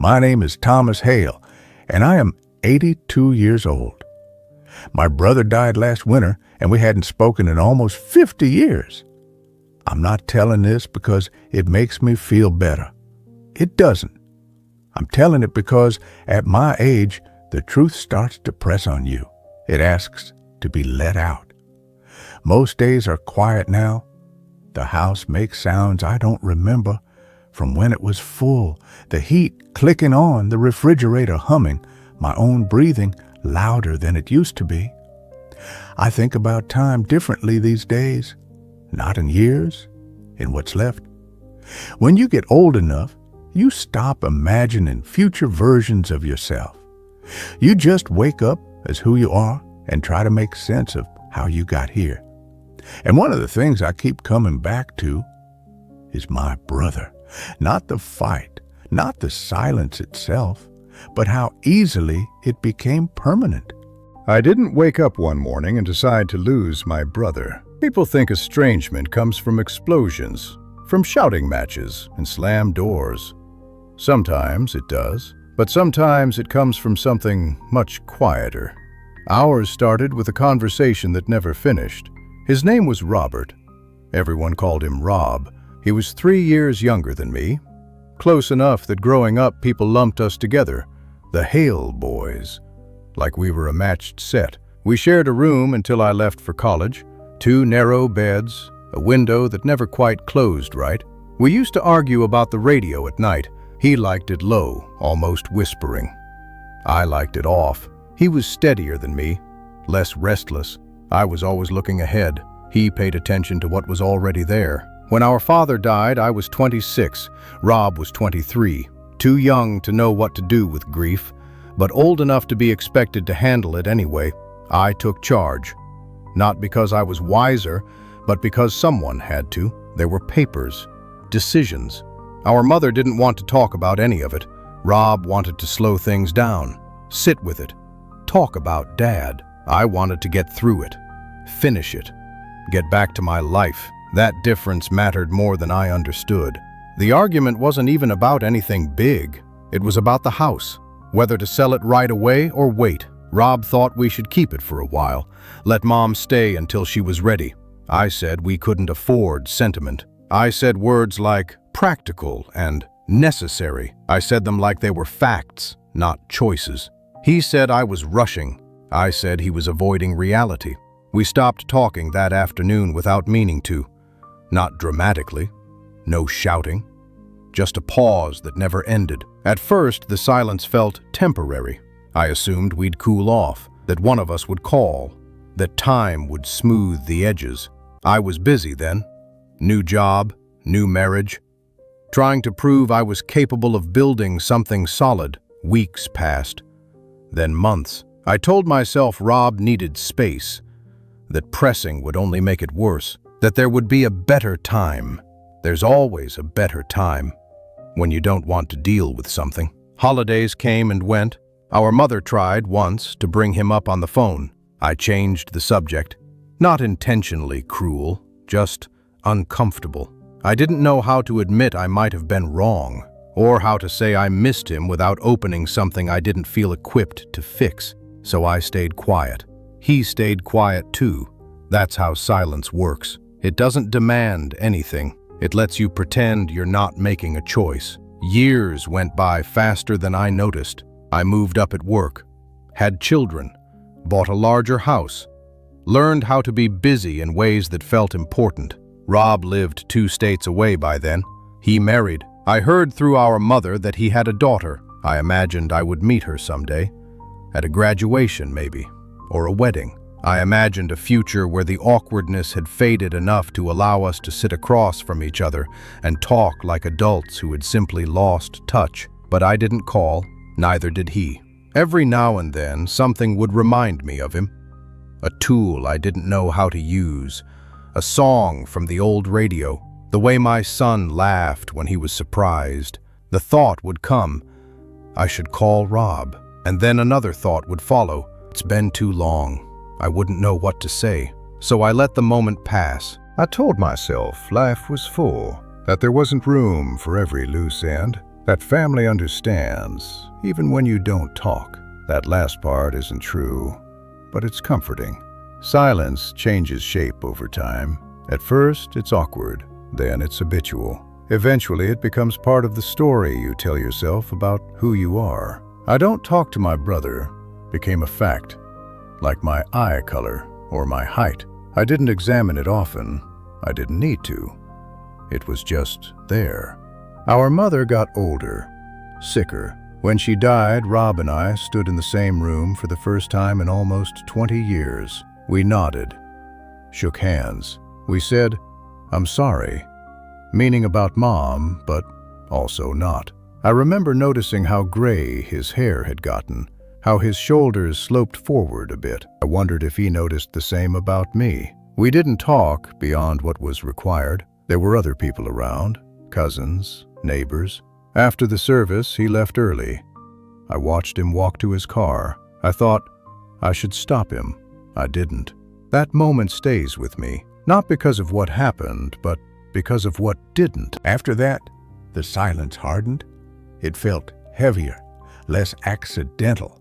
My name is Thomas Hale, and I am 82 years old. My brother died last winter, and we hadn't spoken in almost 50 years. I'm not telling this because it makes me feel better. It doesn't. I'm telling it because at my age, the truth starts to press on you. It asks to be let out. Most days are quiet now. The house makes sounds I don't remember from when it was full, the heat clicking on, the refrigerator humming, my own breathing louder than it used to be. I think about time differently these days, not in years, in what's left. When you get old enough, you stop imagining future versions of yourself. You just wake up as who you are and try to make sense of how you got here. And one of the things I keep coming back to is my brother. Not the fight, not the silence itself, but how easily it became permanent. I didn't wake up one morning and decide to lose my brother. People think estrangement comes from explosions, from shouting matches and slammed doors. Sometimes it does, but sometimes it comes from something much quieter. Ours started with a conversation that never finished. His name was Robert. Everyone called him Rob. He was 3 years younger than me, close enough that growing up people lumped us together, the Hale boys, like we were a matched set. We shared a room until I left for college, 2 narrow beds, a window that never quite closed right. We used to argue about the radio at night. He liked it low, almost whispering. I liked it off. He was steadier than me, less restless. I was always looking ahead. He paid attention to what was already there. When our father died, I was 26. Rob was 23. Too young to know what to do with grief, but old enough to be expected to handle it anyway. I took charge. Not because I was wiser, but because someone had to. There were papers, decisions. Our mother didn't want to talk about any of it. Rob wanted to slow things down, sit with it, talk about Dad. I wanted to get through it, finish it, get back to my life. That difference mattered more than I understood. The argument wasn't even about anything big. It was about the house, whether to sell it right away or wait. Rob thought we should keep it for a while, let Mom stay until she was ready. I said we couldn't afford sentiment. I said words like practical and necessary. I said them like they were facts, not choices. He said I was rushing. I said he was avoiding reality. We stopped talking that afternoon without meaning to. Not dramatically. No shouting. Just a pause that never ended. At first, the silence felt temporary. I assumed we'd cool off, that one of us would call, that time would smooth the edges. I was busy then. New job, new marriage. Trying to prove I was capable of building something solid. Weeks passed. Then months. I told myself Rob needed space, that pressing would only make it worse, that there would be a better time. There's always a better time when you don't want to deal with something. Holidays came and went. Our mother tried once to bring him up on the phone. I changed the subject. Not intentionally cruel, just uncomfortable. I didn't know how to admit I might have been wrong, or how to say I missed him without opening something I didn't feel equipped to fix. So I stayed quiet. He stayed quiet too. That's how silence works. It doesn't demand anything. It lets you pretend you're not making a choice. Years went by faster than I noticed. I moved up at work, had children, bought a larger house, learned how to be busy in ways that felt important. Rob lived 2 states away by then. He married. I heard through our mother that he had a daughter. I imagined I would meet her someday. At a graduation, maybe, or a wedding. I imagined a future where the awkwardness had faded enough to allow us to sit across from each other and talk like adults who had simply lost touch. But I didn't call, neither did he. Every now and then, something would remind me of him. A tool I didn't know how to use, a song from the old radio, the way my son laughed when he was surprised. The thought would come, I should call Rob. And then another thought would follow. It's been too long. I wouldn't know what to say. So I let the moment pass. I told myself life was full, that there wasn't room for every loose end. That family understands, even when you don't talk. That last part isn't true, but it's comforting. Silence changes shape over time. At first, it's awkward, then it's habitual. Eventually, it becomes part of the story you tell yourself about who you are. I don't talk to my brother became a fact, like my eye color or my height. I didn't examine it often. I didn't need to. It was just there. Our mother got older, sicker. When she died, Rob and I stood in the same room for the first time in almost 20 years. We nodded, shook hands. We said, "I'm sorry," meaning about Mom, but also not. I remember noticing how gray his hair had gotten, how his shoulders sloped forward a bit. I wondered if he noticed the same about me. We didn't talk beyond what was required. There were other people around, cousins, neighbors. After the service, he left early. I watched him walk to his car. I thought I should stop him. I didn't. That moment stays with me, not because of what happened, but because of what didn't. After that, the silence hardened. It felt heavier, less accidental.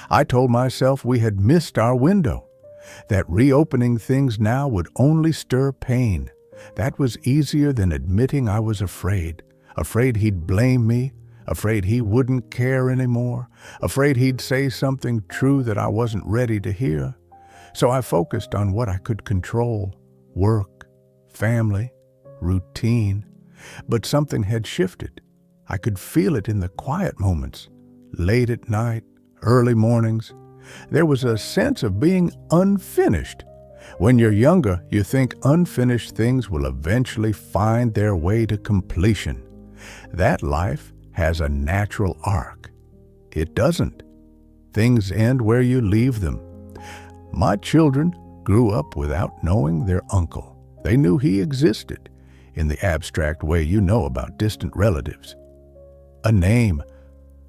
I told myself we had missed our window, that reopening things now would only stir pain. That was easier than admitting I was afraid he'd blame me, afraid he wouldn't care anymore, afraid he'd say something true that I wasn't ready to hear. So I focused on what I could control: work, family, routine. But something had shifted. I could feel it in the quiet moments, late at night, early mornings. There was a sense of being unfinished. When you're younger, you think unfinished things will eventually find their way to completion. That life has a natural arc. It doesn't. Things end where you leave them. My children grew up without knowing their uncle. They knew he existed, in the abstract way you know about distant relatives. A name,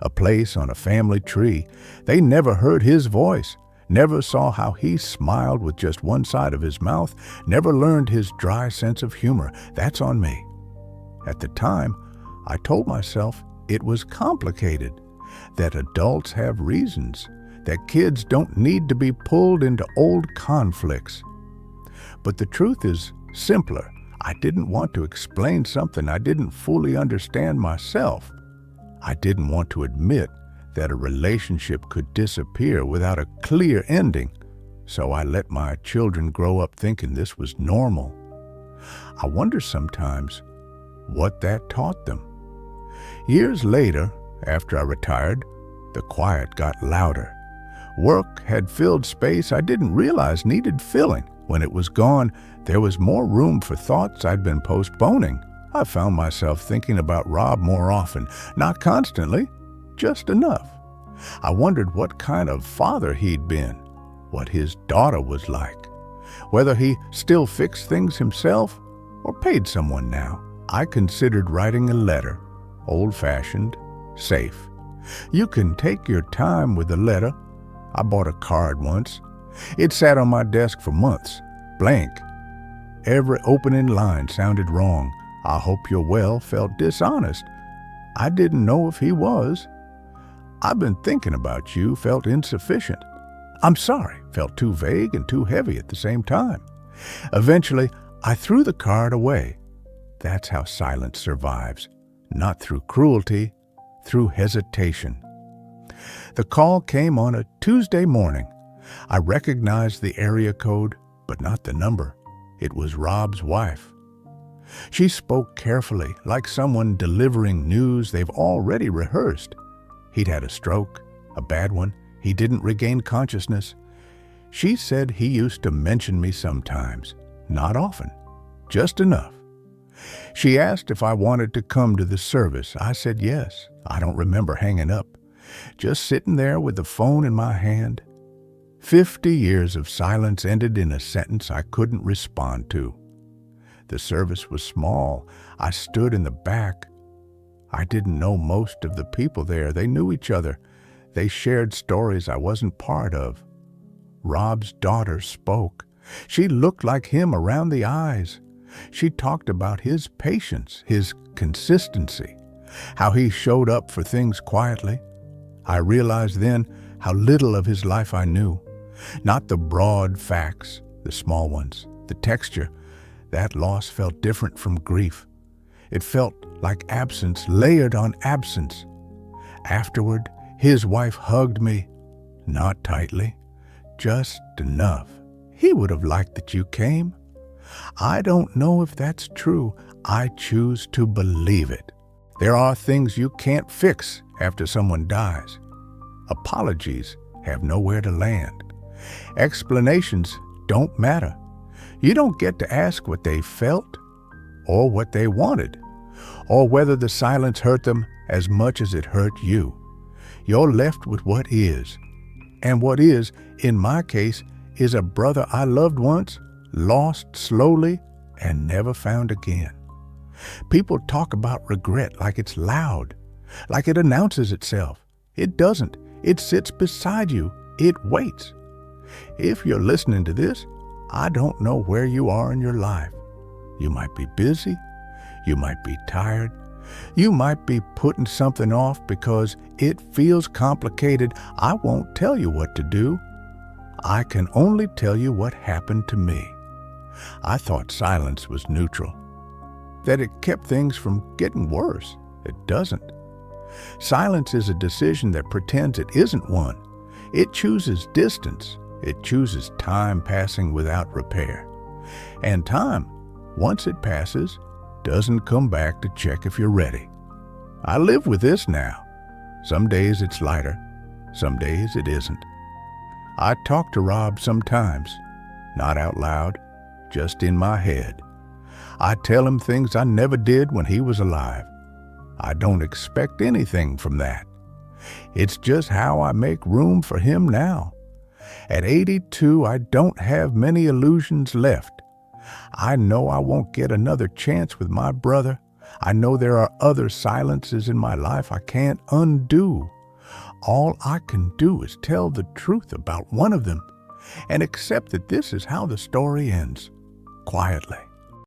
a place on a family tree. They never heard his voice, never saw how he smiled with just one side of his mouth, never learned his dry sense of humor. That's on me. At the time, I told myself it was complicated, that adults have reasons, that kids don't need to be pulled into old conflicts. But the truth is simpler. I didn't want to explain something I didn't fully understand myself. I didn't want to admit that a relationship could disappear without a clear ending, so I let my children grow up thinking this was normal. I wonder sometimes what that taught them. Years later, after I retired, the quiet got louder. Work had filled space I didn't realize needed filling. When it was gone, there was more room for thoughts I'd been postponing. I found myself thinking about Rob more often, not constantly, just enough. I wondered what kind of father he'd been, what his daughter was like, whether he still fixed things himself or paid someone now. I considered writing a letter, old-fashioned, safe. You can take your time with a letter. I bought a card once. It sat on my desk for months, blank. Every opening line sounded wrong. "I hope you're well" felt dishonest. I didn't know if he was. "I've been thinking about you" felt insufficient. "I'm sorry" felt too vague and too heavy at the same time. Eventually, I threw the card away. That's how silence survives. Not through cruelty, through hesitation. The call came on a Tuesday morning. I recognized the area code, but not the number. It was Rob's wife. She spoke carefully, like someone delivering news they've already rehearsed. He'd had a stroke, a bad one. He didn't regain consciousness. She said he used to mention me sometimes, not often, just enough. She asked if I wanted to come to the service. I said yes. I don't remember hanging up, just sitting there with the phone in my hand. 50 years of silence ended in a sentence I couldn't respond to. The service was small. I stood in the back. I didn't know most of the people there. They knew each other. They shared stories I wasn't part of. Rob's daughter spoke. She looked like him around the eyes. She talked about his patience, his consistency. how he showed up for things quietly. I realized then how little of his life I knew. Not the broad facts, the small ones, the texture. That loss felt different from grief. It felt like absence layered on absence. Afterward, his wife hugged me, not tightly, just enough. He would have liked that you came. I don't know if that's true. I choose to believe it. There are things you can't fix after someone dies. Apologies have nowhere to land. Explanations don't matter. You don't get to ask what they felt or what they wanted, or whether the silence hurt them as much as it hurt you. You're left with what is. And what is, in my case, is a brother I loved once, lost slowly, and never found again. People talk about regret like it's loud, like it announces itself. It doesn't. It sits beside you. It waits. If you're listening to this, I don't know where you are in your life. You might be busy. You might be tired. You might be putting something off because it feels complicated. I won't tell you what to do. I can only tell you what happened to me. I thought silence was neutral, that it kept things from getting worse. It doesn't. Silence is a decision that pretends it isn't one. It chooses distance. It chooses time passing without repair. And time, once it passes, doesn't come back to check if you're ready. I live with this now. Some days it's lighter. Some days it isn't. I talk to Rob sometimes, not out loud, just in my head. I tell him things I never did when he was alive. I don't expect anything from that. It's just how I make room for him now. At 82, I don't have many illusions left. I know I won't get another chance with my brother. I know there are other silences in my life I can't undo. All I can do is tell the truth about one of them and accept that this is how the story ends, quietly.